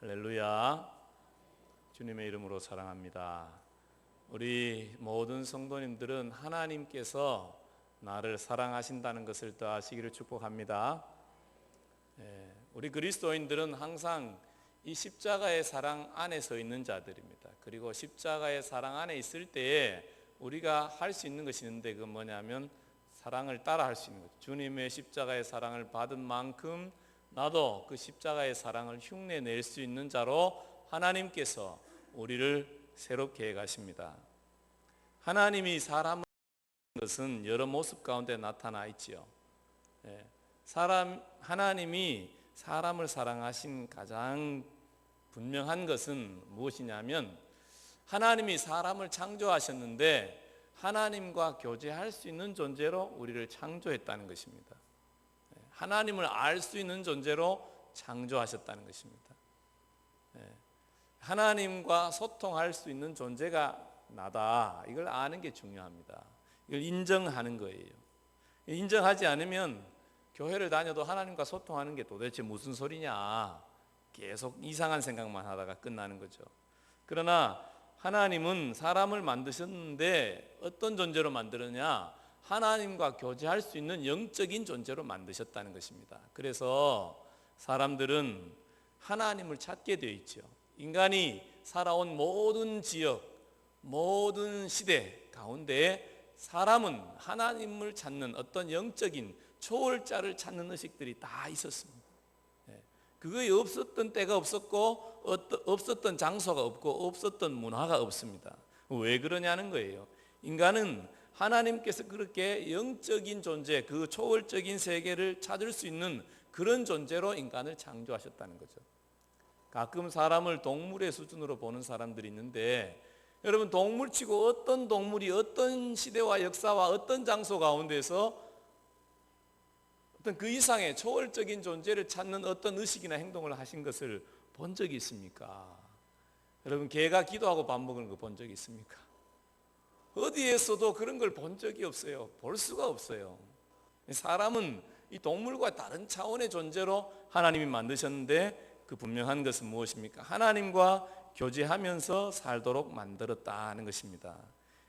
할렐루야. 주님의 이름으로 사랑합니다. 우리 모든 성도님들은 하나님께서 나를 사랑하신다는 것을 더 아시기를 축복합니다. 우리 그리스도인들은 항상 이 십자가의 사랑 안에 서 있는 자들입니다. 그리고 십자가의 사랑 안에 있을 때에 우리가 할 수 있는 것이 있는데, 그건 뭐냐면 사랑을 따라 할 수 있는 거죠. 주님의 십자가의 사랑을 받은 만큼 나도 그 십자가의 사랑을 흉내낼 수 있는 자로 하나님께서 우리를 새롭게 해 가십니다. 하나님이 사람을 것은 여러 모습 가운데 나타나 있지요. 하나님이 사람을 사랑하신 가장 분명한 것은 무엇이냐면, 하나님이 사람을 창조하셨는데 하나님과 교제할 수 있는 존재로 우리를 창조했다는 것입니다. 하나님을 알 수 있는 존재로 창조하셨다는 것입니다. 하나님과 소통할 수 있는 존재가 나다, 이걸 아는 게 중요합니다. 이걸 인정하는 거예요. 인정하지 않으면 교회를 다녀도 하나님과 소통하는 게 도대체 무슨 소리냐, 계속 이상한 생각만 하다가 끝나는 거죠. 그러나 하나님은 사람을 만드셨는데 어떤 존재로 만들었냐? 하나님과 교제할 수 있는 영적인 존재로 만드셨다는 것입니다. 그래서 사람들은 하나님을 찾게 되어 있죠. 인간이 살아온 모든 지역, 모든 시대 가운데 사람은 하나님을 찾는 어떤 영적인 초월자를 찾는 의식들이 다 있었습니다. 그거에 없었던 때가 없었고, 없었던 장소가 없고, 없었던 문화가 없습니다. 왜 그러냐는 거예요. 인간은 하나님께서 그렇게 영적인 존재, 그 초월적인 세계를 찾을 수 있는 그런 존재로 인간을 창조하셨다는 거죠. 가끔 사람을 동물의 수준으로 보는 사람들이 있는데, 여러분, 동물치고 어떤 동물이 어떤 시대와 역사와 어떤 장소 가운데서 어떤 그 이상의 초월적인 존재를 찾는 어떤 의식이나 행동을 하신 것을 본 적이 있습니까? 여러분, 개가 기도하고 밥 먹는 거 본 적이 있습니까? 어디에서도 그런 걸 본 적이 없어요. 볼 수가 없어요. 사람은 이 동물과 다른 차원의 존재로 하나님이 만드셨는데, 그 분명한 것은 무엇입니까? 하나님과 교제하면서 살도록 만들었다는 것입니다.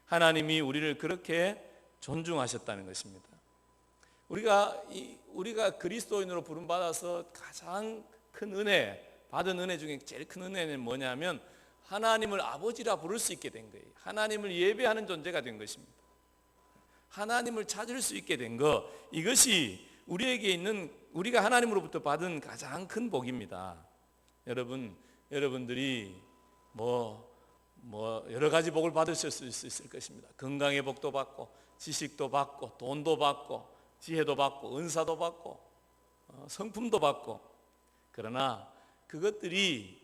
하나님이 우리를 그렇게 존중하셨다는 것입니다. 우리가 그리스도인으로 부름받아서 가장 큰 은혜, 받은 은혜 중에 제일 큰 은혜는 뭐냐면, 하나님을 아버지라 부를 수 있게 된 거예요. 하나님을 예배하는 존재가 된 것입니다. 하나님을 찾을 수 있게 된 것, 이것이 우리에게 있는, 우리가 하나님으로부터 받은 가장 큰 복입니다. 여러분들이 여러 가지 복을 받으실 수 있을 것입니다. 건강의 복도 받고, 지식도 받고, 돈도 받고, 지혜도 받고, 은사도 받고, 성품도 받고. 그러나 그것들이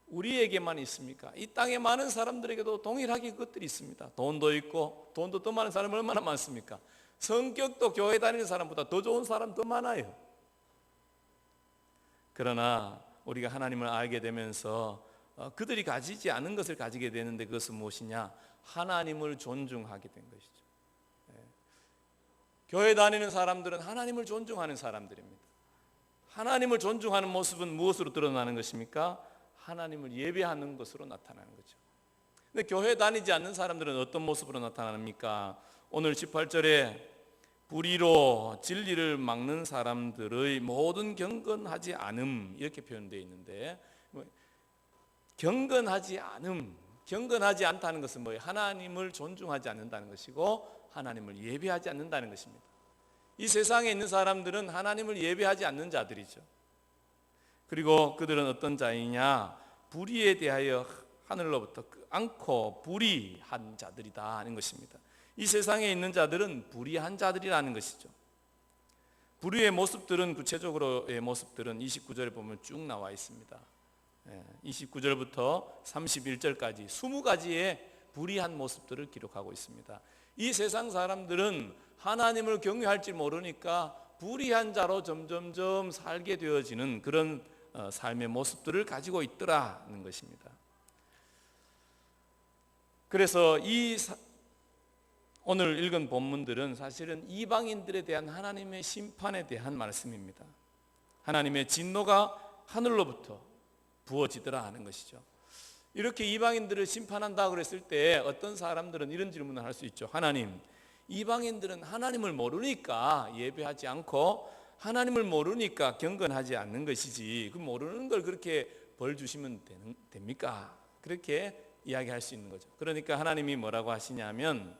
우리에게만 있습니까? 이 땅에 많은 사람들에게도 동일하게 그것들이 있습니다. 돈도 있고, 돈도 더 많은 사람이 얼마나 많습니까? 성격도 교회 다니는 사람보다 더 좋은 사람 더 많아요. 그러나 우리가 하나님을 알게 되면서 그들이 가지지 않은 것을 가지게 되는데, 그것은 무엇이냐? 하나님을 존중하게 된 것이죠. 교회 다니는 사람들은 하나님을 존중하는 사람들입니다. 하나님을 존중하는 모습은 무엇으로 드러나는 것입니까? 하나님을 예배하는 것으로 나타나는 거죠. 근데 교회 다니지 않는 사람들은 어떤 모습으로 나타납니까? 오늘 18절에 불의로 진리를 막는 사람들의 모든 경건하지 않음, 이렇게 표현되어 있는데, 경건하지 않다는 것은 뭐예요? 하나님을 존중하지 않는다는 것이고, 하나님을 예배하지 않는다는 것입니다. 이 세상에 있는 사람들은 하나님을 예배하지 않는 자들이죠. 그리고 그들은 어떤 자이냐? 불의에 대하여 하늘로부터 않고 불의한 자들이다 하는 것입니다. 이 세상에 있는 자들은 불의한 자들이라는 것이죠. 불의의 모습들은, 구체적으로의 모습들은 29절에 보면 쭉 나와 있습니다. 29절부터 31절까지 20가지의 불의한 모습들을 기록하고 있습니다. 이 세상 사람들은 하나님을 경외할 줄 모르니까 불의한 자로 점점점 살게 되어지는 그런 삶의 모습들을 가지고 있더라는 것입니다. 그래서 오늘 읽은 본문들은 사실은 이방인들에 대한 하나님의 심판에 대한 말씀입니다. 하나님의 진노가 하늘로부터 부어지더라 하는 것이죠. 이렇게 이방인들을 심판한다 그랬을 때 어떤 사람들은 이런 질문을 할 수 있죠. 하나님, 이방인들은 하나님을 모르니까 예배하지 않고 하나님을 모르니까 경건하지 않는 것이지, 그 모르는 걸 그렇게 벌 주시면 됩니까? 그렇게 이야기할 수 있는 거죠. 그러니까 하나님이 뭐라고 하시냐면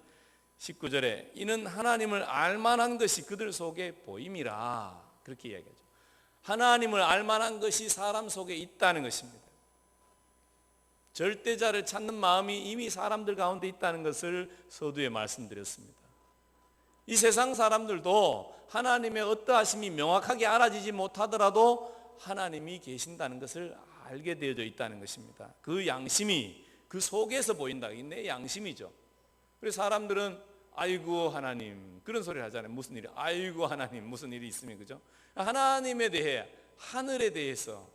19절에 이는 하나님을 알만한 것이 그들 속에 보임이라, 그렇게 이야기하죠. 하나님을 알만한 것이 사람 속에 있다는 것입니다. 절대자를 찾는 마음이 이미 사람들 가운데 있다는 것을 서두에 말씀드렸습니다. 이 세상 사람들도 하나님의 어떠하심이 명확하게 알아지지 못하더라도 하나님이 계신다는 것을 알게 되어져 있다는 것입니다. 그 양심이 그 속에서 보인다. 이게 내 양심이죠. 그래서 사람들은 아이고 하나님 그런 소리를 하잖아요. 무슨 일이, 아이고 하나님 무슨 일이 있으면, 그죠? 하나님에 대해, 하늘에 대해서,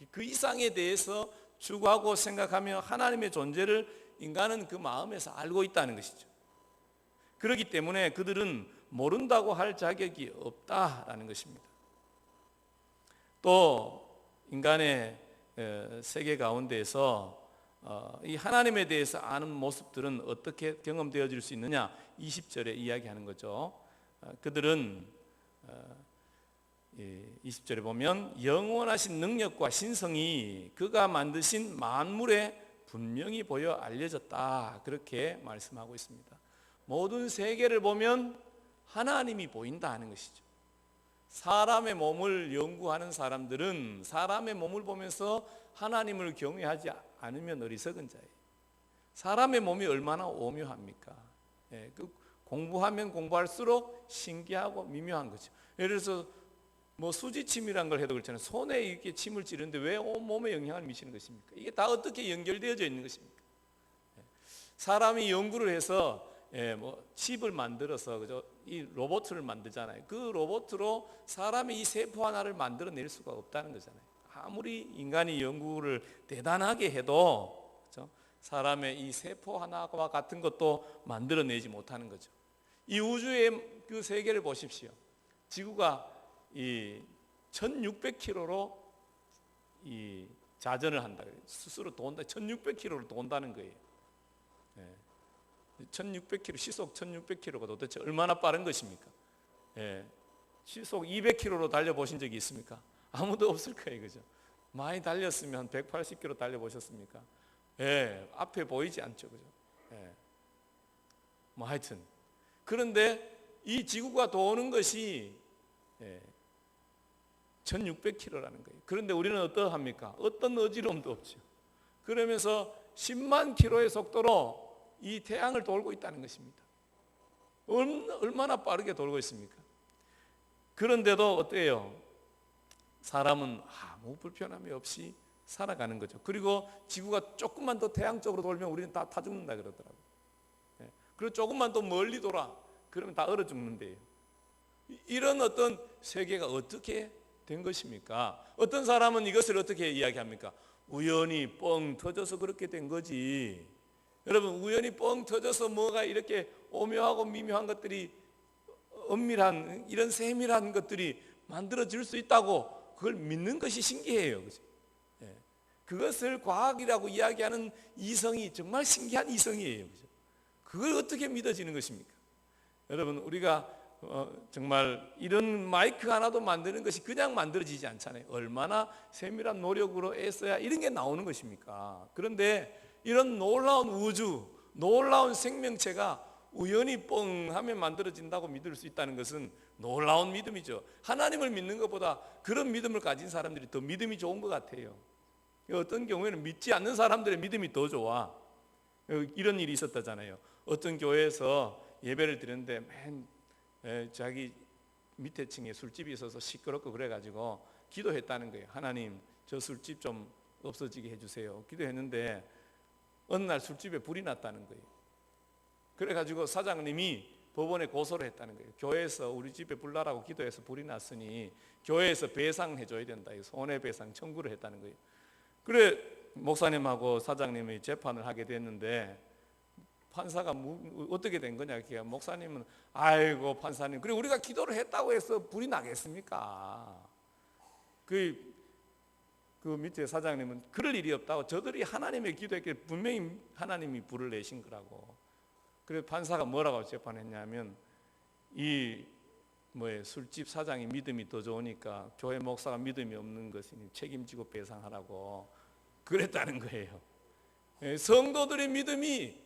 그 이상에 대해서 추구하고 생각하며 하나님의 존재를 인간은 그 마음에서 알고 있다는 것이죠. 그렇기 때문에 그들은 모른다고 할 자격이 없다라는 것입니다. 또 인간의 세계 가운데에서 이 하나님에 대해서 아는 모습들은 어떻게 경험되어질 수 있느냐, 20절에 이야기하는 거죠. 그들은 20절에 보면 영원하신 능력과 신성이 그가 만드신 만물에 분명히 보여 알려졌다, 그렇게 말씀하고 있습니다. 모든 세계를 보면 하나님이 보인다 하는 것이죠. 사람의 몸을 연구하는 사람들은 사람의 몸을 보면서 하나님을 경외하지 않으면 어리석은 자예요. 사람의 몸이 얼마나 오묘합니까? 공부하면 공부할수록 신기하고 미묘한 거죠. 예를 들어서 뭐 수지침이란 걸 해도 그렇잖아요. 손에 이렇게 침을 찌르는데 왜 온몸에 영향을 미치는 것입니까? 이게 다 어떻게 연결되어져 있는 것입니까? 사람이 연구를 해서 뭐 칩을 만들어서, 그죠? 이 로봇을 만들잖아요. 그 로봇으로 사람의 이 세포 하나를 만들어낼 수가 없다는 거잖아요. 아무리 인간이 연구를 대단하게 해도, 그죠? 사람의 이 세포 하나와 같은 것도 만들어내지 못하는 거죠. 이 우주의 그 세계를 보십시오. 지구가 이 1600km로 이 자전을 한다. 스스로 돈다. 1600km로 돈다는 거예요. 1600km, 시속 1600km가 도대체 얼마나 빠른 것입니까? 시속 200km로 달려보신 적이 있습니까? 아무도 없을 거예요, 그죠? 많이 달렸으면 180km 달려보셨습니까? 앞에 보이지 않죠, 그죠? 뭐 하여튼 그런데 이 지구가 도는 것이 1600km라는 거예요. 그런데 우리는 어떠합니까? 어떤 어지러움도 없죠. 그러면서 10만 킬로의 속도로 이 태양을 돌고 있다는 것입니다. 얼마나 빠르게 돌고 있습니까? 그런데도 어때요? 사람은 아무 불편함이 없이 살아가는 거죠. 그리고 지구가 조금만 더 태양 쪽으로 돌면 우리는 다 죽는다 그러더라고요. 그리고 조금만 더 멀리 돌아, 그러면 다 얼어 죽는데요. 이런 어떤 세계가 어떻게 된 것입니까? 어떤 사람은 이것을 어떻게 이야기합니까? 우연히 뻥 터져서 그렇게 된 거지. 여러분, 우연히 뻥 터져서 뭐가 이렇게 오묘하고 미묘한 것들이, 엄밀한 이런 세밀한 것들이 만들어질 수 있다고 그걸 믿는 것이 신기해요. 그죠? 그것을 과학이라고 이야기하는 이성이 정말 신기한 이성이에요. 그죠? 그걸 어떻게 믿어지는 것입니까? 여러분, 우리가 정말 이런 마이크 하나도 만드는 것이 그냥 만들어지지 않잖아요. 얼마나 세밀한 노력으로 애써야 이런 게 나오는 것입니까? 그런데 이런 놀라운 우주, 놀라운 생명체가 우연히 뻥 하면 만들어진다고 믿을 수 있다는 것은 놀라운 믿음이죠. 하나님을 믿는 것보다 그런 믿음을 가진 사람들이 더 믿음이 좋은 것 같아요. 어떤 경우에는 믿지 않는 사람들의 믿음이 더 좋아. 이런 일이 있었다잖아요. 어떤 교회에서 예배를 드렸는데 자기 밑에 층에 술집이 있어서 시끄럽고 그래가지고 기도했다는 거예요. 하나님, 저 술집 좀 없어지게 해주세요. 기도했는데 어느 날 술집에 불이 났다는 거예요. 그래가지고 사장님이 법원에 고소를 했다는 거예요. 교회에서 우리 집에 불 나라고 기도해서 불이 났으니 교회에서 배상해줘야 된다. 손해배상 청구를 했다는 거예요. 그래 목사님하고 사장님이 재판을 하게 됐는데 판사가 어떻게 된 거냐? 그러니까 목사님은 아이고 판사님, 그래 우리가 기도를 했다고 해서 불이 나겠습니까? 그 그 밑에 사장님은 그럴 일이 없다고, 저들이 하나님의 기도했기에 분명히 하나님이 불을 내신 거라고. 그래서 판사가 뭐라고 재판했냐면, 이 술집 사장이 믿음이 더 좋으니까 교회 목사가 믿음이 없는 것이니 책임지고 배상하라고 그랬다는 거예요. 성도들의 믿음이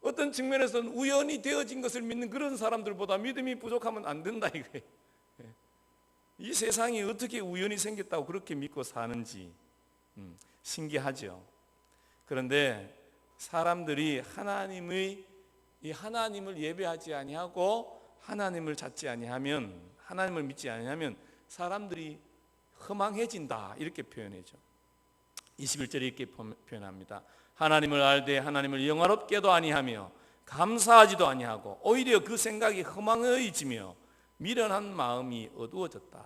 어떤 측면에서는 우연히 되어진 것을 믿는 그런 사람들보다 믿음이 부족하면 안 된다 이거예요. 이 세상이 어떻게 우연히 생겼다고 그렇게 믿고 사는지 신기하죠. 그런데 사람들이 하나님을 예배하지 아니하고 하나님을 찾지 아니하면, 하나님을 믿지 아니하면 사람들이 허망해진다 이렇게 표현하죠. 21절에 이렇게 표현합니다. 하나님을 알되 하나님을 영화롭게도 아니하며 감사하지도 아니하고 오히려 그 생각이 허망해지며 미련한 마음이 어두워졌다.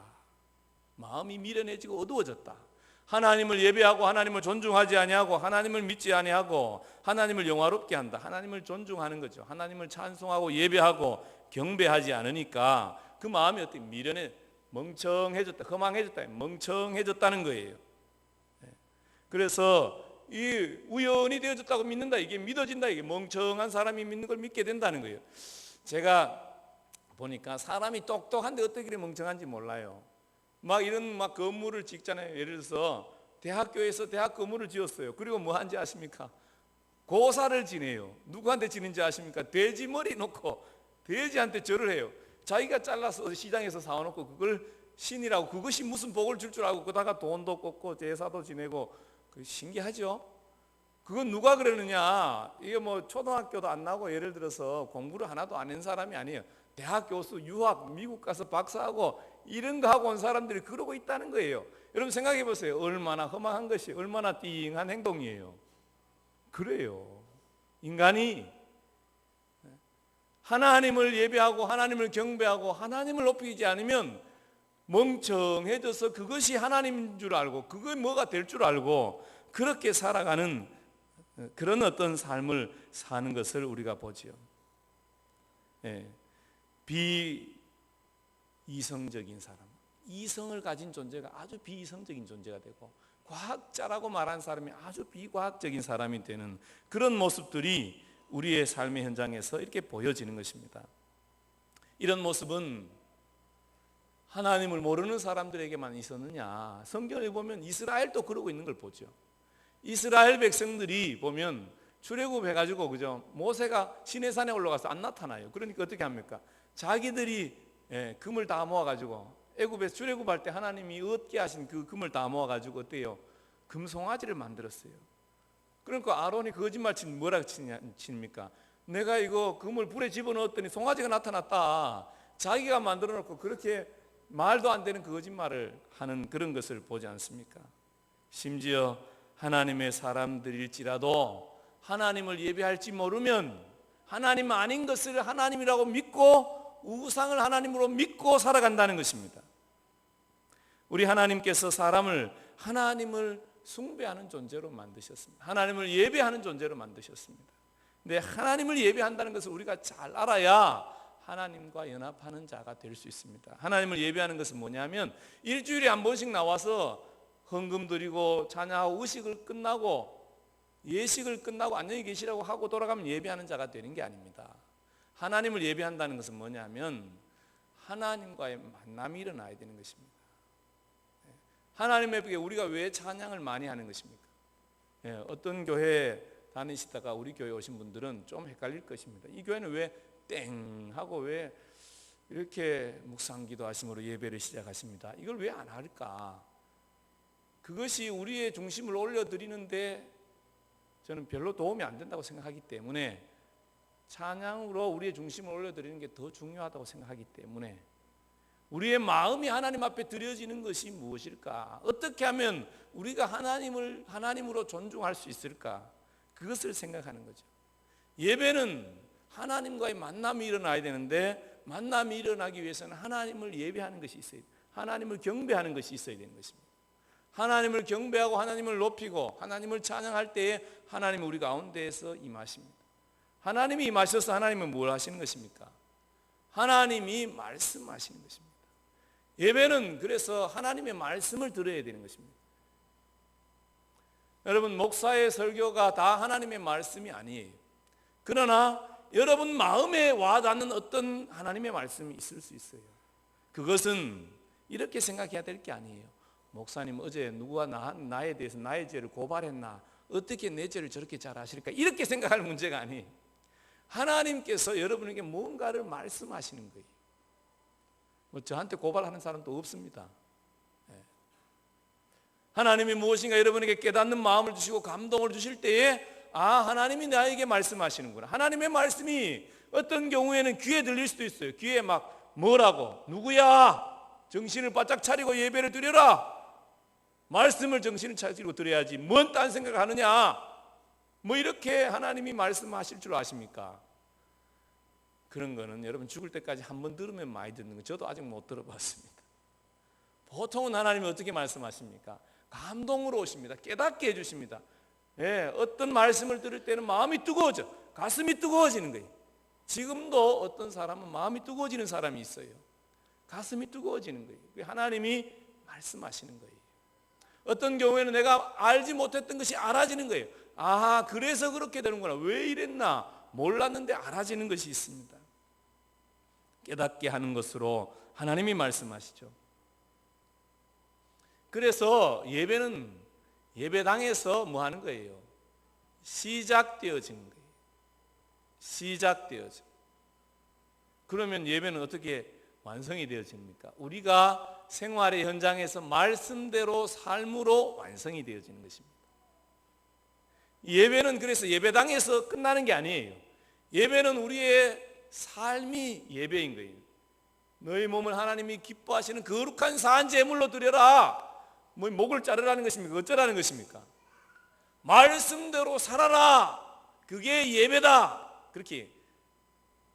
마음이 미련해지고 어두워졌다. 하나님을 예배하고 하나님을 존중하지 아니하고 하나님을 믿지 아니하고 하나님을 영화롭게 한다. 하나님을 존중하는 거죠. 하나님을 찬송하고 예배하고 경배하지 않으니까 그 마음이 어떻게 미련해, 멍청해졌다, 허망해졌다, 멍청해졌다는 거예요. 그래서 이 우연히 되어졌다고 믿는다, 이게 믿어진다, 이게 멍청한 사람이 믿는 걸 믿게 된다는 거예요. 제가 보니까 사람이 똑똑한데 어떻게 그렇게 멍청한지 몰라요. 이런 건물을 짓잖아요. 예를 들어서 대학교에서 대학 건물을 지었어요. 그리고 뭐 한지 아십니까? 고사를 지내요. 누구한테 지는지 아십니까? 돼지 머리 놓고 돼지한테 절을 해요. 자기가 잘라서 시장에서 사와놓고 그걸 신이라고, 그것이 무슨 복을 줄 줄 알고 그다가 돈도 꽂고 제사도 지내고, 신기하죠? 그건 누가 그러느냐? 이게 초등학교도 안 나고 예를 들어서 공부를 하나도 안 한 사람이 아니에요. 대학 교수, 유학, 미국 가서 박사하고 이런 거 하고 온 사람들이 그러고 있다는 거예요. 여러분 생각해 보세요. 얼마나 험한 것이, 얼마나 띵한 행동이에요. 그래요. 인간이 하나님을 예배하고 하나님을 경배하고 하나님을 높이지 않으면 멍청해져서 그것이 하나님인 줄 알고 그게 뭐가 될 줄 알고 그렇게 살아가는 그런 어떤 삶을 사는 것을 우리가 보지요. 비이성적인 사람, 이성을 가진 존재가 아주 비이성적인 존재가 되고 과학자라고 말하는 사람이 아주 비과학적인 사람이 되는 그런 모습들이 우리의 삶의 현장에서 이렇게 보여지는 것입니다. 이런 모습은 하나님을 모르는 사람들에게만 있었느냐? 성경에 보면 이스라엘도 그러고 있는 걸 보죠. 이스라엘 백성들이 보면 출애굽해가지고 그죠? 모세가 시내산에 올라가서 안 나타나요. 그러니까 어떻게 합니까? 자기들이 금을 다 모아가지고 애굽에서 출애굽할 때 하나님이 얻게 하신 그 금을 다 모아가지고 어때요? 금송아지를 만들었어요. 그러니까 아론이 거짓말 치면 뭐라고 칩니까? 내가 이거 금을 불에 집어넣었더니 송아지가 나타났다. 자기가 만들어 놓고 그렇게 말도 안 되는 거짓말을 하는 그런 것을 보지 않습니까? 심지어 하나님의 사람들일지라도 하나님을 예배할지 모르면 하나님 아닌 것을 하나님이라고 믿고 우상을 하나님으로 믿고 살아간다는 것입니다. 우리 하나님께서 사람을 하나님을 숭배하는 존재로 만드셨습니다. 하나님을 예배하는 존재로 만드셨습니다. 근데 하나님을 예배한다는 것을 우리가 잘 알아야 하나님과 연합하는 자가 될 수 있습니다. 하나님을 예배하는 것은 뭐냐면 일주일에 한 번씩 나와서 헌금 드리고 찬양하고 의식을 끝나고 예식을 끝나고 안녕히 계시라고 하고 돌아가면 예배하는 자가 되는 게 아닙니다. 하나님을 예배한다는 것은 뭐냐면 하나님과의 만남이 일어나야 되는 것입니다. 하나님에게 우리가 왜 찬양을 많이 하는 것입니까? 어떤 교회 다니시다가 우리 교회 오신 분들은 좀 헷갈릴 것입니다. 이 교회는 왜 땡 하고 왜 이렇게 묵상기도 하심으로 예배를 시작하십니다. 이걸 왜 안 할까? 그것이 우리의 중심을 올려드리는데 저는 별로 도움이 안 된다고 생각하기 때문에 찬양으로 우리의 중심을 올려드리는 게 더 중요하다고 생각하기 때문에 우리의 마음이 하나님 앞에 드려지는 것이 무엇일까? 어떻게 하면 우리가 하나님으로 존중할 수 있을까? 그것을 생각하는 거죠. 예배는 하나님과의 만남이 일어나야 되는데 만남이 일어나기 위해서는 하나님을 예배하는 것이 있어야 돼요. 하나님을 경배하는 것이 있어야 되는 것입니다. 하나님을 경배하고 하나님을 높이고 하나님을 찬양할 때에 하나님은 우리 가운데에서 임하십니다. 하나님이 임하셔서 하나님은 뭘 하시는 것입니까? 하나님이 말씀하시는 것입니다. 예배는 그래서 하나님의 말씀을 들어야 되는 것입니다. 여러분, 목사의 설교가 다 하나님의 말씀이 아니에요. 그러나 여러분 마음에 와닿는 어떤 하나님의 말씀이 있을 수 있어요. 그것은 이렇게 생각해야 될 게 아니에요. 목사님, 어제 누가 나에 대해서 나의 죄를 고발했나? 어떻게 내 죄를 저렇게 잘 아실까? 이렇게 생각할 문제가 아니에요. 하나님께서 여러분에게 뭔가를 말씀하시는 거예요. 뭐 저한테 고발하는 사람도 없습니다. 하나님이 무엇인가 여러분에게 깨닫는 마음을 주시고 감동을 주실 때에 하나님이 나에게 말씀하시는구나. 하나님의 말씀이 어떤 경우에는 귀에 들릴 수도 있어요. 귀에 막 뭐라고? 누구야? 정신을 바짝 차리고 예배를 드려라. 말씀을 정신을 차리고 드려야지. 뭔 딴 생각을 하느냐? 뭐 이렇게 하나님이 말씀하실 줄 아십니까? 그런 거는 여러분 죽을 때까지 한 번 들으면 많이 듣는 거. 저도 아직 못 들어봤습니다. 보통은 하나님이 어떻게 말씀하십니까? 감동으로 오십니다. 깨닫게 해주십니다. 어떤 말씀을 들을 때는 마음이 뜨거워져, 가슴이 뜨거워지는 거예요. 지금도 어떤 사람은 마음이 뜨거워지는 사람이 있어요. 가슴이 뜨거워지는 거예요. 하나님이 말씀하시는 거예요. 어떤 경우에는 내가 알지 못했던 것이 알아지는 거예요. 그래서 그렇게 되는구나. 왜 이랬나 몰랐는데 알아지는 것이 있습니다. 깨닫게 하는 것으로 하나님이 말씀하시죠. 그래서 예배는 예배당에서 뭐 하는 거예요? 시작되어지는 거예요. 시작되어져. 그러면 예배는 어떻게 완성이 되어집니까? 우리가 생활의 현장에서 말씀대로 삶으로 완성이 되어지는 것입니다. 예배는 그래서 예배당에서 끝나는 게 아니에요. 예배는 우리의 삶이 예배인 거예요. 너희 몸을 하나님이 기뻐하시는 거룩한 산 제물로 드려라. 뭐 목을 자르라는 것입니까? 어쩌라는 것입니까? 말씀대로 살아라. 그게 예배다. 그렇게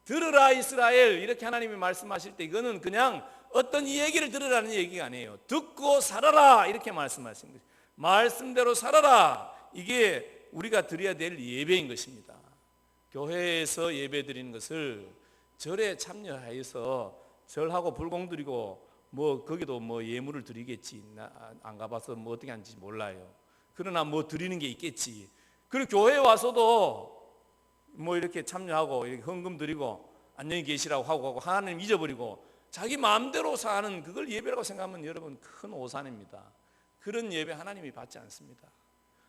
들으라 이스라엘, 이렇게 하나님이 말씀하실 때 이거는 그냥 어떤 얘기를 들으라는 얘기가 아니에요. 듣고 살아라 이렇게 말씀하신 거예요. 말씀대로 살아라. 이게 우리가 드려야 될 예배인 것입니다. 교회에서 예배 드리는 것을 절에 참여하여서 절하고 불공 드리고 뭐 거기도 뭐 예물을 드리겠지. 안 가봐서 뭐 어떻게 하는지 몰라요. 그러나 뭐 드리는 게 있겠지. 그리고 교회에 와서도 뭐 이렇게 참여하고 이렇게 헌금 드리고 안녕히 계시라고 하고 하나님 잊어버리고 자기 마음대로 사는 그걸 예배라고 생각하면 여러분 큰 오산입니다. 그런 예배 하나님이 받지 않습니다.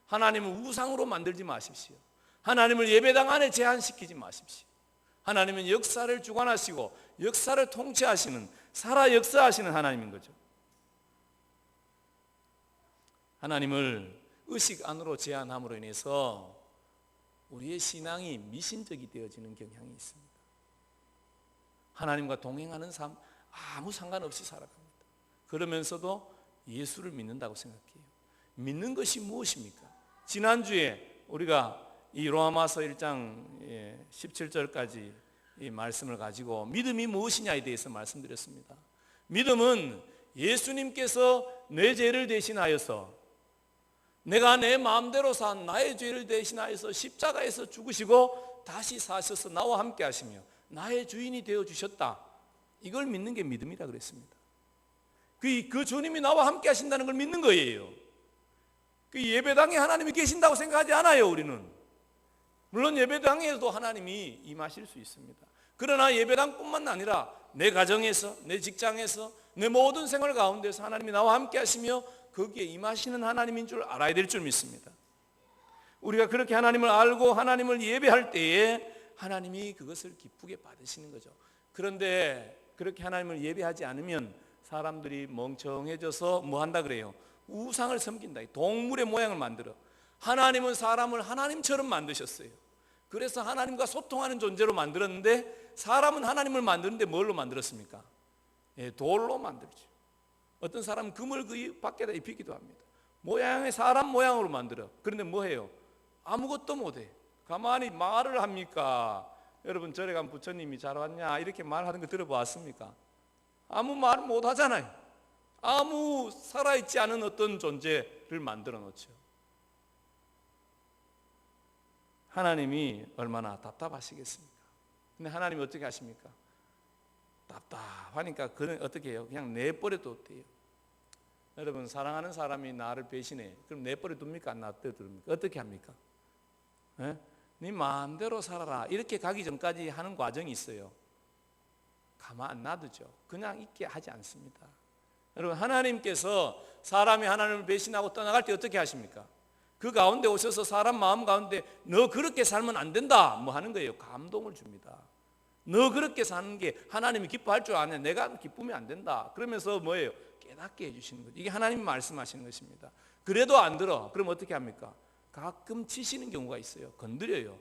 하나님을 우상으로 만들지 마십시오. 하나님을 예배당 안에 제한시키지 마십시오. 하나님은 역사를 주관하시고 역사를 통치하시는, 살아 역사하시는 하나님인 거죠. 하나님을 의식 안으로 제한함으로 인해서 우리의 신앙이 미신적이 되어지는 경향이 있습니다. 하나님과 동행하는 삶 아무 상관없이 살아갑니다. 그러면서도 예수를 믿는다고 생각해요. 믿는 것이 무엇입니까? 지난주에 우리가 이 로마서 1장 17절까지 이 말씀을 가지고 믿음이 무엇이냐에 대해서 말씀드렸습니다. 믿음은 예수님께서 내 죄를 대신하여서 내가 내 마음대로 산 나의 죄를 대신하여서 십자가에서 죽으시고 다시 사셔서 나와 함께 하시며 나의 주인이 되어주셨다. 이걸 믿는 게 믿음이라 그랬습니다. 그 주님이 나와 함께 하신다는 걸 믿는 거예요. 그 예배당에 하나님이 계신다고 생각하지 않아요. 우리는 물론 예배당에도 하나님이 임하실 수 있습니다. 그러나 예배당뿐만 아니라 내 가정에서, 내 직장에서, 내 모든 생활 가운데서 하나님이 나와 함께 하시며 거기에 임하시는 하나님인 줄 알아야 될 줄 믿습니다. 우리가 그렇게 하나님을 알고 하나님을 예배할 때에 하나님이 그것을 기쁘게 받으시는 거죠. 그런데 그렇게 하나님을 예배하지 않으면 사람들이 멍청해져서 뭐 한다 그래요? 우상을 섬긴다. 동물의 모양을 만들어. 하나님은 사람을 하나님처럼 만드셨어요. 그래서 하나님과 소통하는 존재로 만들었는데 사람은 하나님을 만드는데 뭘로 만들었습니까? 돌로 만들죠. 어떤 사람은 금을 그 밖에다 입히기도 합니다. 모양의 사람 모양으로 만들어. 그런데 뭐 해요? 아무것도 못해. 가만히 말을 합니까? 여러분 절에 가면 부처님이 잘 왔냐 이렇게 말하는 거 들어보았습니까? 아무 말 못 하잖아요. 아무 살아있지 않은 어떤 존재를 만들어 놓죠. 하나님이 얼마나 답답하시겠습니까? 근데 하나님이 어떻게 하십니까? 답답하니까 그는 어떻게 해요? 그냥 내버려도 돼요. 여러분, 사랑하는 사람이 나를 배신해. 그럼 내버려 둡니까? 안 놔둬 둡니까? 어떻게 합니까? 예? 네 마음대로 살아라. 이렇게 가기 전까지 하는 과정이 있어요. 가만 안 놔두죠. 그냥 있게 하지 않습니다. 여러분, 하나님께서 사람이 하나님을 배신하고 떠나갈 때 어떻게 하십니까? 그 가운데 오셔서 사람 마음 가운데 너 그렇게 살면 안 된다 뭐 하는 거예요. 감동을 줍니다. 너 그렇게 사는 게 하나님이 기뻐할 줄 아네. 내가 기쁘면 안 된다. 그러면서 뭐예요? 깨닫게 해주시는 거죠. 이게 하나님이 말씀하시는 것입니다. 그래도 안 들어. 그럼 어떻게 합니까? 가끔 치시는 경우가 있어요. 건드려요.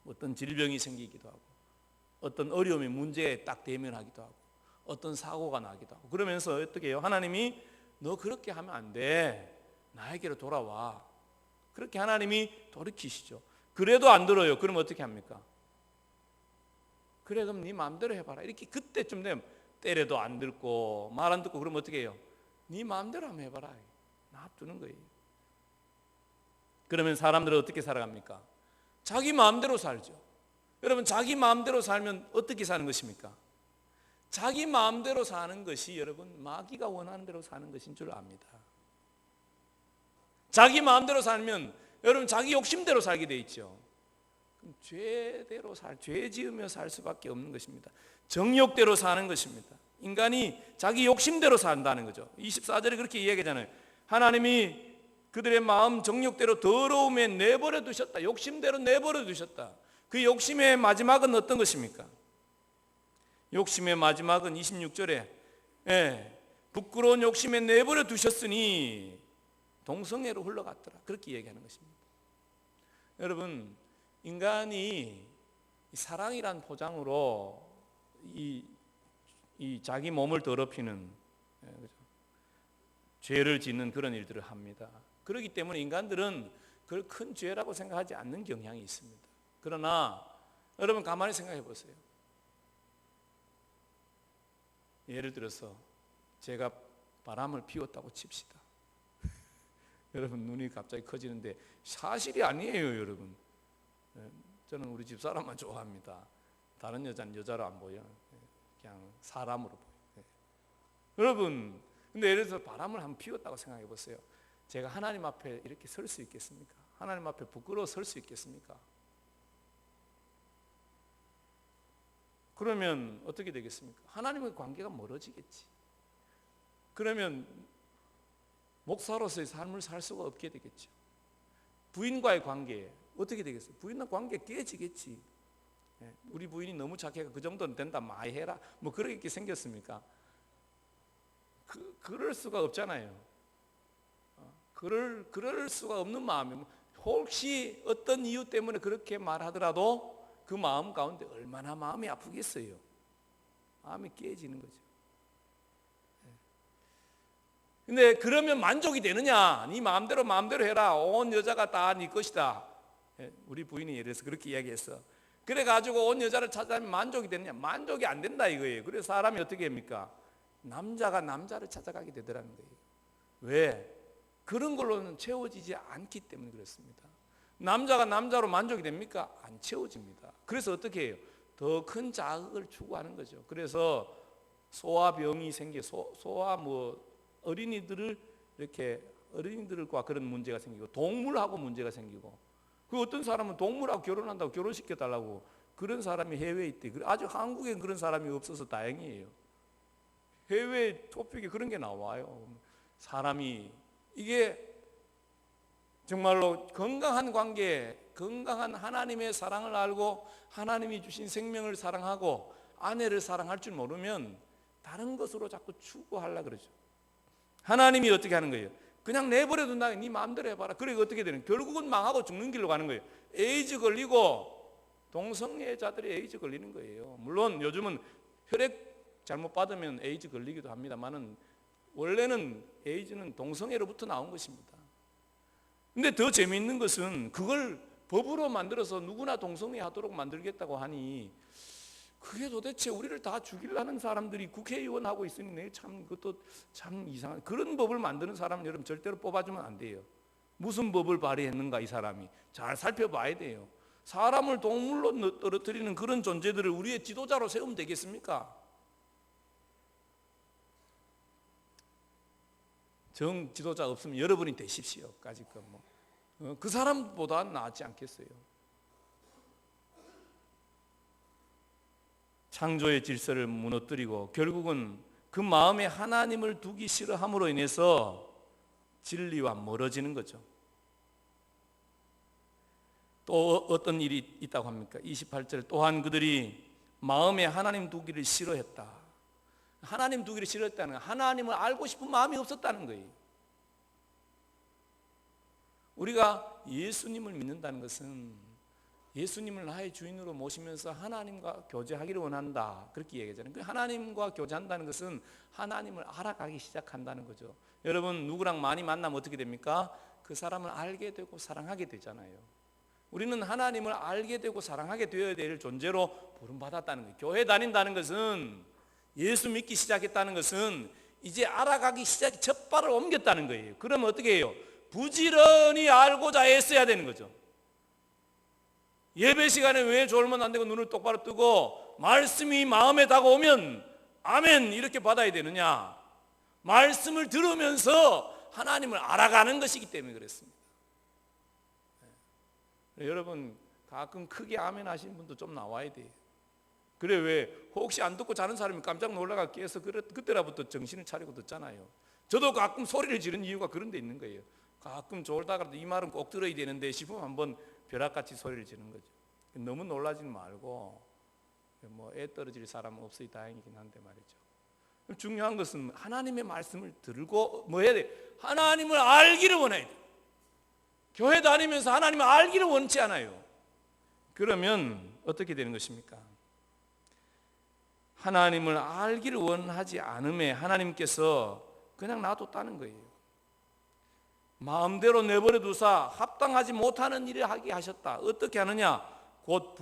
어떤 질병이 생기기도 하고, 어떤 어려움이 문제에 딱 대면하기도 하고, 어떤 사고가 나기도 하고, 그러면서 어떻게 해요? 하나님이 너 그렇게 하면 안 돼. 나에게로 돌아와. 그렇게 하나님이 돌이키시죠. 그래도 안 들어요. 그럼 어떻게 합니까? 그래, 그럼 네 마음대로 해봐라. 이렇게 그때쯤 되면 때려도 안 듣고 말 안 듣고 그러면 어떻게 해요? 네 마음대로 한번 해봐라. 놔두는 거예요. 그러면 사람들은 어떻게 살아갑니까? 자기 마음대로 살죠. 여러분, 자기 마음대로 살면 어떻게 사는 것입니까? 자기 마음대로 사는 것이 여러분 마귀가 원하는 대로 사는 것인 줄 압니다. 자기 마음대로 살면 여러분 자기 욕심대로 살게 돼 있죠. 그럼 죄 지으며 살 수밖에 없는 것입니다. 정욕대로 사는 것입니다. 인간이 자기 욕심대로 산다는 거죠. 24절에 그렇게 이야기하잖아요. 하나님이 그들의 마음 정욕대로 더러움에 내버려 두셨다. 욕심대로 내버려 두셨다. 그 욕심의 마지막은 어떤 것입니까? 욕심의 마지막은 26절에 부끄러운 욕심에 내버려 두셨으니 동성애로 흘러갔더라. 그렇게 얘기하는 것입니다. 여러분, 인간이 사랑이란 포장으로 이 자기 몸을 더럽히는 죄를 짓는 그런 일들을 합니다. 그렇기 때문에 인간들은 그걸 큰 죄라고 생각하지 않는 경향이 있습니다. 그러나 여러분 가만히 생각해 보세요. 예를 들어서 제가 바람을 피웠다고 칩시다. 여러분 눈이 갑자기 커지는데 사실이 아니에요, 여러분. 저는 우리 집사람만 좋아합니다. 다른 여자는 여자로 안 보여요. 그냥 사람으로 보여요. 여러분, 근데 예를 들어서 바람을 한번 피웠다고 생각해 보세요. 제가 하나님 앞에 이렇게 설 수 있겠습니까? 하나님 앞에 부끄러워 설 수 있겠습니까? 그러면 어떻게 되겠습니까? 하나님과의 관계가 멀어지겠지. 그러면 목사로서의 삶을 살 수가 없게 되겠죠. 부인과의 관계 어떻게 되겠어요? 부인과 관계 깨지겠지. 우리 부인이 너무 착해가 그 정도는 된다 많이 해라 뭐 그렇게 생겼습니까? 그럴 수가 없잖아요. 그럴 수가 없는 마음이, 혹시 어떤 이유 때문에 그렇게 말하더라도 그 마음 가운데 얼마나 마음이 아프겠어요. 마음이 깨지는 거죠. 근데 그러면 만족이 되느냐? 네 마음대로 해라. 온 여자가 다 네 것이다. 우리 부인이 예를 들어서 그렇게 이야기했어. 그래가지고 온 여자를 찾아가면 만족이 되느냐? 만족이 안 된다 이거예요. 그래서 사람이 어떻게 합니까? 남자가 남자를 찾아가게 되더라는 거예요. 왜? 그런 걸로는 채워지지 않기 때문에 그렇습니다. 남자가 남자로 만족이 됩니까? 안 채워집니다. 그래서 어떻게 해요? 더 큰 자극을 추구하는 거죠. 그래서 소아병이 생겨, 소아 어린이들을 이렇게 어린이들과 그런 문제가 생기고 동물하고 문제가 생기고, 그 어떤 사람은 동물하고 결혼한다고 결혼시켜 달라고 그런 사람이 해외에 있대. 아직 한국엔 그런 사람이 없어서 다행이에요. 해외 토픽에 그런 게 나와요. 사람이 이게 정말로 건강한 관계, 건강한 하나님의 사랑을 알고 하나님이 주신 생명을 사랑하고 아내를 사랑할 줄 모르면 다른 것으로 자꾸 추구하려고 그러죠. 하나님이 어떻게 하는 거예요? 그냥 내버려 둔다. 네 마음대로 해봐라. 그러니까 어떻게 되는? 결국은 망하고 죽는 길로 가는 거예요. 에이즈 걸리고 동성애자들이 에이즈 걸리는 거예요. 물론 요즘은 혈액 잘못 받으면 에이즈 걸리기도 합니다만은 원래는 에이즈는 동성애로부터 나온 것입니다. 근데 더 재미있는 것은 그걸 법으로 만들어서 누구나 동성애 하도록 만들겠다고 하니 그게 도대체 우리를 다 죽이려는 사람들이 국회의원 하고 있으니 참 그것도 참 이상한, 그런 법을 만드는 사람은 여러분 절대로 뽑아주면 안 돼요. 무슨 법을 발의했는가 이 사람이 잘 살펴봐야 돼요. 사람을 동물로 떨어뜨리는 그런 존재들을 우리의 지도자로 세우면 되겠습니까? 정 지도자 없으면 여러분이 되십시오까지 그 사람보다 낫지 않겠어요? 창조의 질서를 무너뜨리고 결국은 그 마음에 하나님을 두기 싫어함으로 인해서 진리와 멀어지는 거죠. 또 어떤 일이 있다고 합니까? 28절 또한 그들이 마음에 하나님 두기를 싫어했다. 하나님 두기를 싫어했다는 건 하나님을 알고 싶은 마음이 없었다는 거예요. 우리가 예수님을 믿는다는 것은 예수님을 나의 주인으로 모시면서 하나님과 교제하기를 원한다, 그렇게 얘기하잖아요. 하나님과 교제한다는 것은 하나님을 알아가기 시작한다는 거죠. 여러분, 누구랑 많이 만나면 어떻게 됩니까? 그 사람을 알게 되고 사랑하게 되잖아요. 우리는 하나님을 알게 되고 사랑하게 되어야 될 존재로 부름받았다는 거예요. 교회 다닌다는 것은, 예수 믿기 시작했다는 것은 이제 알아가기 시작, 첫 발을 옮겼다는 거예요. 그러면 어떻게 해요? 부지런히 알고자 애써야 되는 거죠. 예배 시간에 왜 졸면 안 되고 눈을 똑바로 뜨고 말씀이 마음에 다가오면 아멘 이렇게 받아야 되느냐? 말씀을 들으면서 하나님을 알아가는 것이기 때문에 그렇습니다. 여러분, 가끔 크게 아멘 하시는 분도 좀 나와야 돼요. 그래, 왜 혹시 안 듣고 자는 사람이 깜짝 놀라가 깨서 그때라부터 정신을 차리고 듣잖아요. 저도 가끔 소리를 지르는 이유가 그런 데 있는 거예요. 가끔 졸다가도 이 말은 꼭 들어야 되는데 싶으면 한번 벼락같이 소리를 지르는 거죠. 너무 놀라지는 말고, 애 떨어질 사람은 없어야 다행이긴 한데 말이죠. 중요한 것은 하나님의 말씀을 들고 뭐 해야 돼? 하나님을 알기를 원해야 돼. 교회 다니면서 하나님을 알기를 원치 않아요. 그러면 어떻게 되는 것입니까? 하나님을 알기를 원하지 않음에 하나님께서 그냥 놔뒀다는 거예요. 마음대로 내버려 두사 합당하지 못하는 일을 하게 하셨다. 어떻게 하느냐? 곧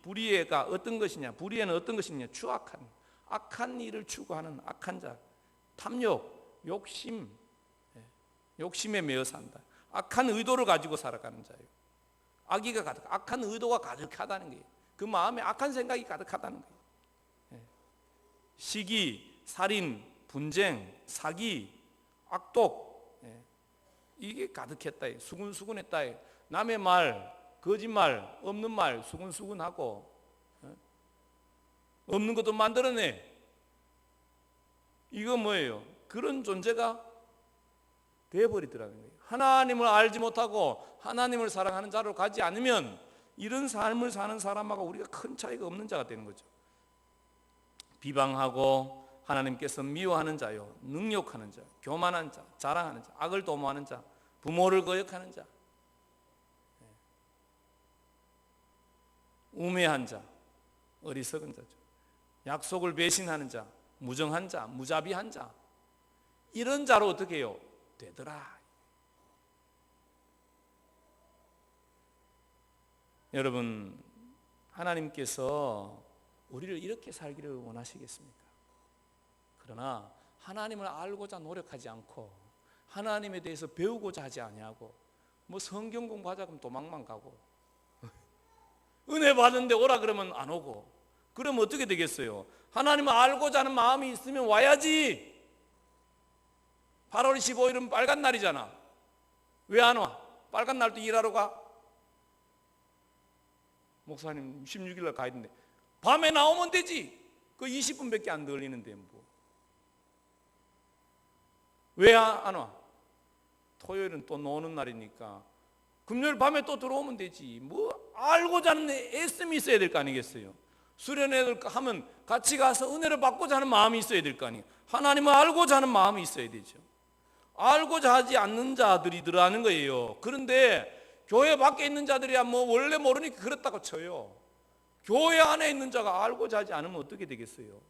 불의가 어떤 것이냐? 불의에는 어떤 것이냐? 추악한, 악한 일을 추구하는 악한 자, 탐욕, 욕심, 욕심에 매여 산다. 악한 의도를 가지고 살아가는 자예요. 악의가 악한 의도가 가득하다는 거예요. 그 마음에 악한 생각이 가득하다는 거예요. 시기, 살인, 분쟁, 사기, 악독, 이게 가득했다. 수근수근했다. 남의 말, 거짓말, 없는 말 수근수근하고 없는 것도 만들어내. 이거 뭐예요? 그런 존재가 되어버리더라는 거예요. 하나님을 알지 못하고 하나님을 사랑하는 자로 가지 않으면 이런 삶을 사는 사람하고 우리가 큰 차이가 없는 자가 되는 거죠. 비방하고 하나님께서 미워하는 자요, 능욕하는 자, 교만한 자, 자랑하는 자, 악을 도모하는 자, 부모를 거역하는 자, 우매한 자, 어리석은 자죠. 약속을 배신하는 자, 무정한 자, 무자비한 자, 이런 자로 어떻게 해요? 되더라. 여러분, 하나님께서 우리를 이렇게 살기를 원하시겠습니까? 그러나 하나님을 알고자 노력하지 않고 하나님에 대해서 배우고자 하지 아니하고 성경 공부하자 그러면 도망만 가고 은혜 받는데 오라 그러면 안 오고, 그러면 어떻게 되겠어요? 하나님을 알고자 하는 마음이 있으면 와야지. 8월 15일은 빨간 날이잖아. 왜 안 와? 빨간 날도 일하러 가? 목사님 16일 날 가야 되는데 밤에 나오면 되지. 그 20분밖에 안 걸리는데 뭐. 왜 안 와? 토요일은 또 노는 날이니까 금요일 밤에 또 들어오면 되지. 알고자 하는 애씀이 있어야 될 거 아니겠어요? 수련회를 하면 같이 가서 은혜를 받고자 하는 마음이 있어야 될 거 아니에요? 하나님을 알고자 하는 마음이 있어야 되죠. 알고자 하지 않는 자들이 들어가는 거예요. 그런데 교회 밖에 있는 자들이야 원래 모르니까 그렇다고 쳐요. 교회 안에 있는 자가 알고자 하지 않으면 어떻게 되겠어요?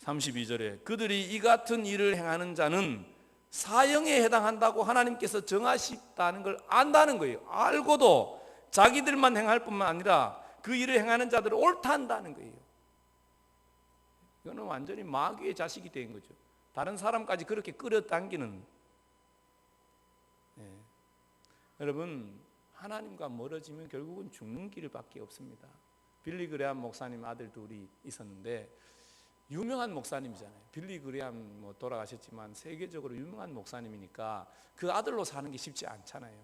(32절에) 그들이 이 같은 일을 행하는 자는 사형에 해당한다고 하나님께서 정하셨다는 걸 안다는 거예요. 알고도 자기들만 행할 뿐만 아니라 그 일을 행하는 자들을 옳다 한다는 거예요. 이거는 완전히 마귀의 자식이 된 거죠. 다른 사람까지 그렇게 끌어당기는. 여러분, 하나님과 멀어지면 결국은 죽는 길밖에 없습니다. 빌리 그레함 목사님 아들 둘이 있었는데 유명한 목사님이잖아요. 빌리 그레함 뭐 돌아가셨지만 세계적으로 유명한 목사님이니까 그 아들로 사는 게 쉽지 않잖아요.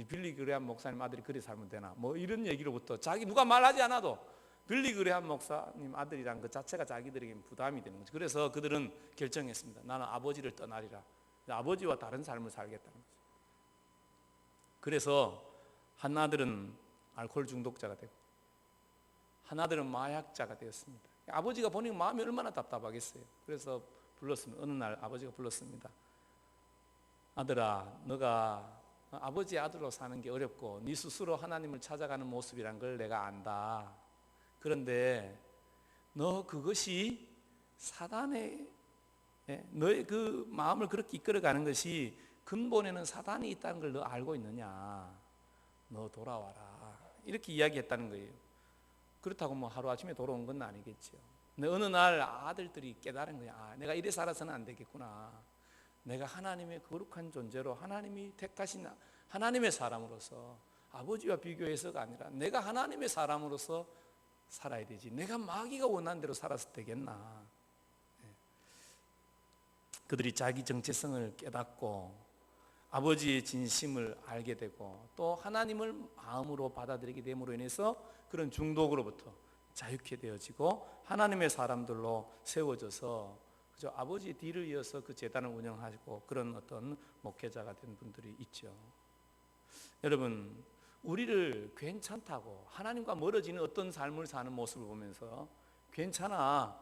빌리 그레함 목사님 아들이 그리 살면 되나? 뭐 이런 얘기로부터 자기 누가 말하지 않아도 빌리 그레함 목사님 아들이란 그 자체가 자기들에게 부담이 되는 거죠. 그래서 그들은 결정했습니다. 나는 아버지를 떠나리라. 아버지와 다른 삶을 살겠다는 거죠. 그래서 한 아들은 알코올 중독자가 되고 한 아들은 마약자가 되었습니다. 아버지가 보니 마음이 얼마나 답답하겠어요. 그래서 불렀습니다. 어느 날 아버지가 불렀습니다. 아들아, 너가 아버지의 아들로 사는 게 어렵고 네 스스로 하나님을 찾아가는 모습이란 걸 내가 안다. 그런데 너 그것이 사단의 너의 그 마음을 그렇게 이끌어가는 것이 근본에는 사단이 있다는 걸 너 알고 있느냐? 너 돌아와라. 이렇게 이야기했다는 거예요. 그렇다고 뭐 하루아침에 돌아온 건 아니겠죠. 근데 어느 날 아들들이 깨달은 거야. 아, 내가 이래 살아서는 안 되겠구나. 내가 하나님의 거룩한 존재로 하나님이 택하신 하나님의 사람으로서 아버지와 비교해서가 아니라 내가 하나님의 사람으로서 살아야 되지. 내가 마귀가 원하는 대로 살아서 되겠나. 그들이 자기 정체성을 깨닫고 아버지의 진심을 알게 되고 또 하나님을 마음으로 받아들이게 됨으로 인해서 그런 중독으로부터 자유케 되어지고 하나님의 사람들로 세워져서 그저 아버지의 뒤를 이어서 그 재단을 운영하고 그런 어떤 목회자가 된 분들이 있죠. 여러분, 우리를 괜찮다고 하나님과 멀어지는 어떤 삶을 사는 모습을 보면서 괜찮아,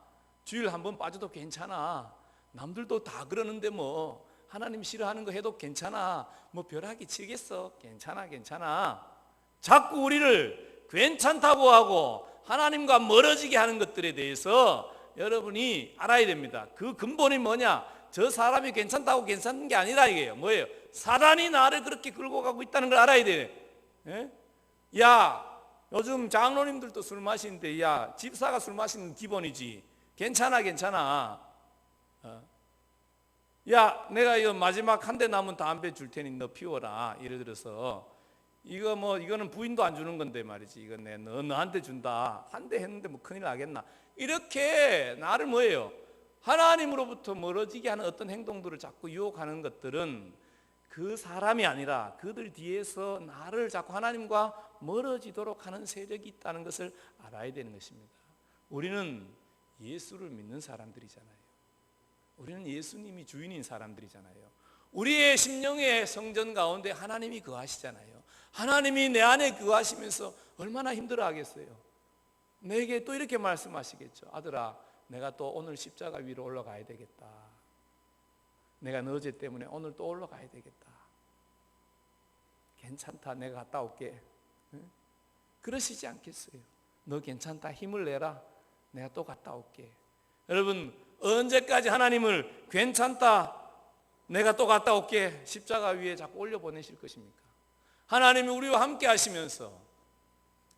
주일 한번 빠져도 괜찮아, 남들도 다 그러는데 뭐 하나님 싫어하는 거 해도 괜찮아, 뭐 벼락이 치겠어, 괜찮아 자꾸 우리를 괜찮다고 하고 하나님과 멀어지게 하는 것들에 대해서 여러분이 알아야 됩니다. 그 근본이 뭐냐? 저 사람이 괜찮다고 괜찮은 게 아니라 이게요. 뭐예요? 사단이 나를 그렇게 끌고 가고 있다는 걸 알아야 돼. 예? 야, 요즘 장로님들도 술 마시는데 야, 집사가 술 마시는 기본이지. 괜찮아. 야, 내가 이거 마지막 한 대 남은 담배 줄 테니 너 피워라. 예를 들어서 이거는 부인도 안 주는 건데 말이지. 이건 너한테 준다. 한 대 했는데 뭐 큰일 나겠나. 이렇게 나를 뭐예요? 하나님으로부터 멀어지게 하는 어떤 행동들을 자꾸 유혹하는 것들은 그 사람이 아니라 그들 뒤에서 나를 자꾸 하나님과 멀어지도록 하는 세력이 있다는 것을 알아야 되는 것입니다. 우리는 예수를 믿는 사람들이잖아요. 우리는 예수님이 주인인 사람들이잖아요. 우리의 심령의 성전 가운데 하나님이 거하시잖아요. 하나님이 내 안에 거하시면서 얼마나 힘들어 하겠어요. 내게 또 이렇게 말씀하시겠죠. 아들아, 내가 또 오늘 십자가 위로 올라가야 되겠다. 내가 너 죄 때문에 오늘 또 올라가야 되겠다. 괜찮다, 내가 갔다 올게. 그러시지 않겠어요? 너 괜찮다, 힘을 내라, 내가 또 갔다 올게. 여러분, 언제까지 하나님을 괜찮다, 내가 또 갔다 올게 십자가 위에 자꾸 올려보내실 것입니까? 하나님이 우리와 함께 하시면서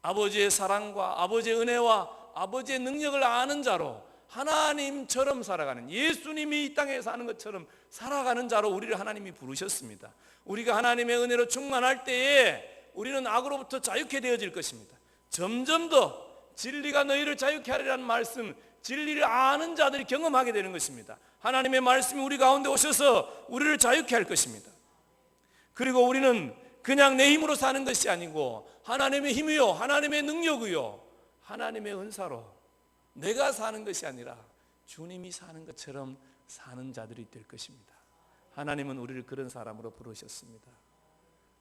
아버지의 사랑과 아버지의 은혜와 아버지의 능력을 아는 자로 하나님처럼 살아가는, 예수님이 이 땅에 사는 것처럼 살아가는 자로 우리를 하나님이 부르셨습니다. 우리가 하나님의 은혜로 충만할 때에 우리는 악으로부터 자유케 되어질 것입니다. 점점 더 진리가 너희를 자유케 하리라는 말씀, 진리를 아는 자들이 경험하게 되는 것입니다. 하나님의 말씀이 우리 가운데 오셔서 우리를 자유케 할 것입니다. 그리고 우리는 그냥 내 힘으로 사는 것이 아니고 하나님의 힘이요, 하나님의 능력이요, 하나님의 은사로 내가 사는 것이 아니라 주님이 사는 것처럼 사는 자들이 될 것입니다. 하나님은 우리를 그런 사람으로 부르셨습니다.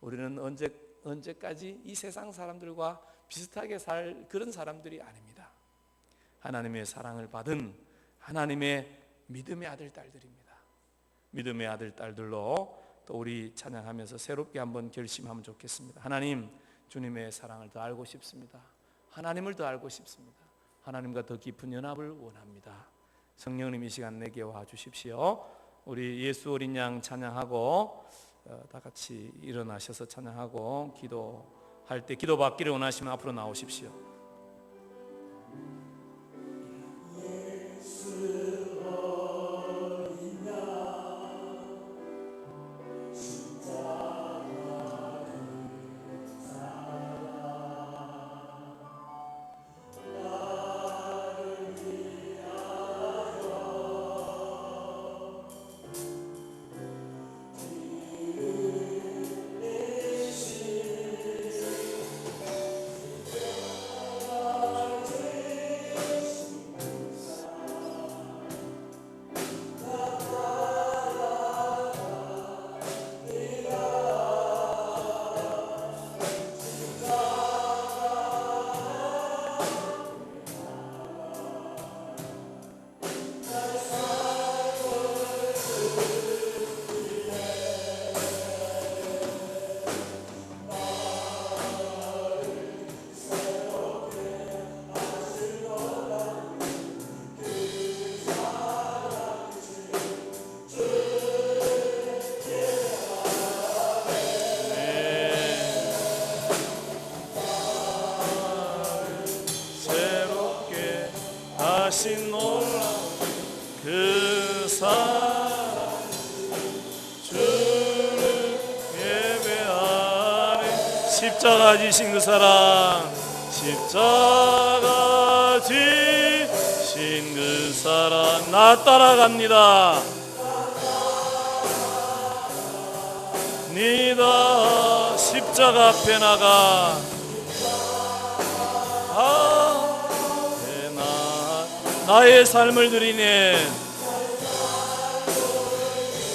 우리는 언제까지 이 세상 사람들과 비슷하게 살 그런 사람들이 아닙니다. 하나님의 사랑을 받은 하나님의 믿음의 아들 딸들입니다. 믿음의 아들 딸들로 또 우리 찬양하면서 새롭게 한번 결심하면 좋겠습니다. 하나님, 주님의 사랑을 더 알고 싶습니다. 하나님을 더 알고 싶습니다. 하나님과 더 깊은 연합을 원합니다. 성령님, 이 시간 내게 와 주십시오. 우리 예수 어린 양 찬양하고 다 같이 일어나셔서 찬양하고 기도할 때 기도받기를 원하시면 앞으로 나오십시오. 그 사랑 주를 예배하네. 십자가 지신 그 사랑, 십자가 지신 그 사랑. 나 따라갑니다. 니다 십자가 앞에 나가 나의 삶을 드리네.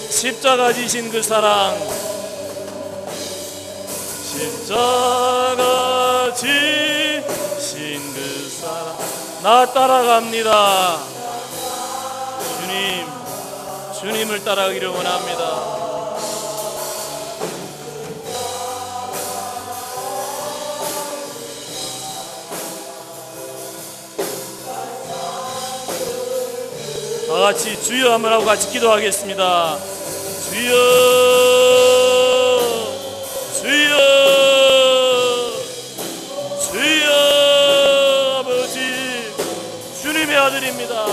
십자가 지신 그 사랑, 십자가 지신 그 사랑. 나 따라갑니다. 주님을 따라가기를 원합니다. 다 같이 주여 한번 하고 같이 기도하겠습니다. 주여, 주여, 주여. 아버지, 주님의 아들입니다.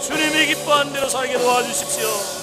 주님이 기뻐하는 대로 살게 도와주십시오.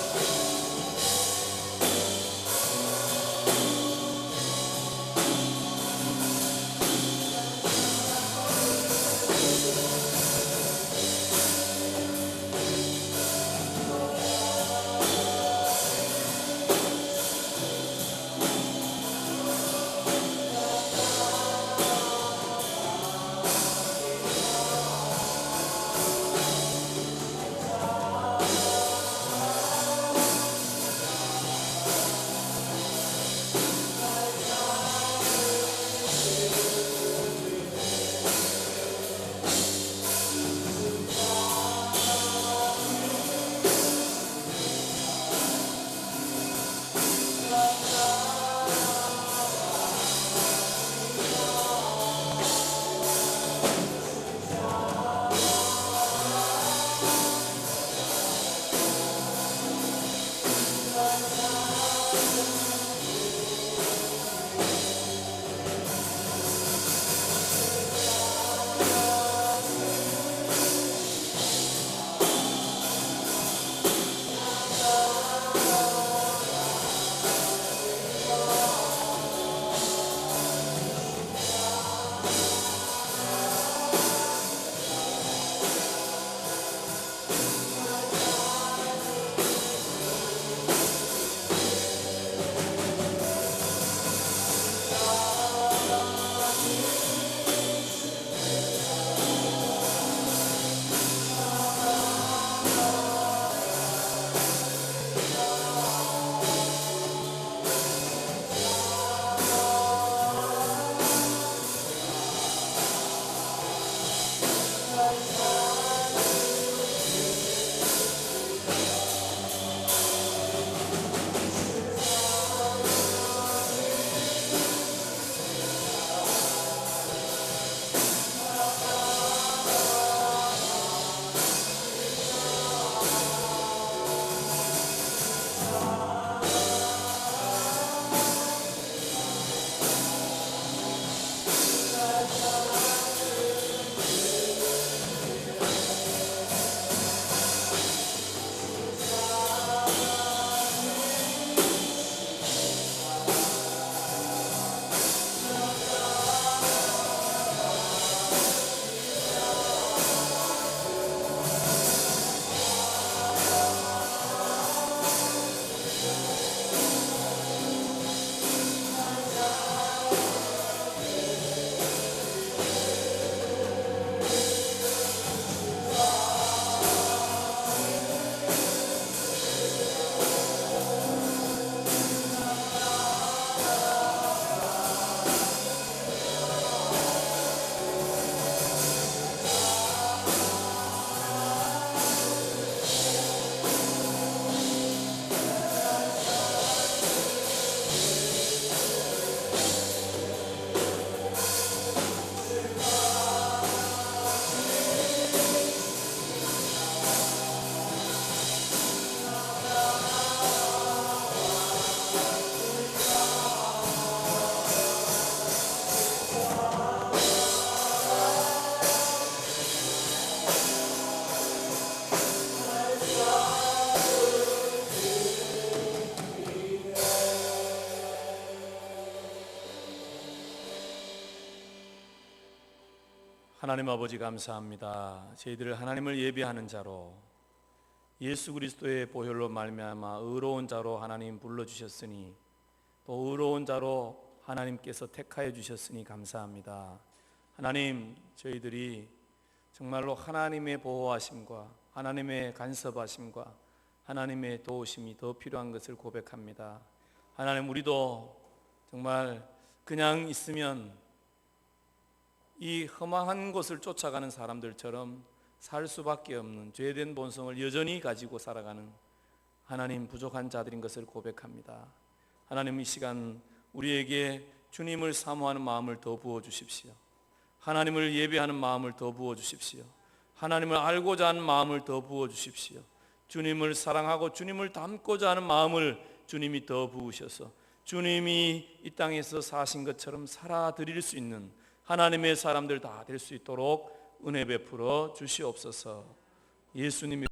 하나님 아버지 감사합니다. 저희들을 하나님을 예배하는 자로 예수 그리스도의 보혈로 말미암아 의로운 자로 하나님 불러주셨으니 또 의로운 자로 하나님께서 택하여 주셨으니 감사합니다. 하나님, 저희들이 정말로 하나님의 보호하심과 하나님의 간섭하심과 하나님의 도우심이 더 필요한 것을 고백합니다. 하나님, 우리도 정말 그냥 있으면 이 험한 곳을 쫓아가는 사람들처럼 살 수밖에 없는 죄된 본성을 여전히 가지고 살아가는 하나님 부족한 자들인 것을 고백합니다. 하나님, 이 시간 우리에게 주님을 사모하는 마음을 더 부어주십시오. 하나님을 예배하는 마음을 더 부어주십시오. 하나님을 알고자 하는 마음을 더 부어주십시오. 주님을 사랑하고 주님을 닮고자 하는 마음을 주님이 더 부으셔서 주님이 이 땅에서 사신 것처럼 살아드릴 수 있는 하나님의 사람들 다 될 수 있도록 은혜 베풀어 주시옵소서. 예수님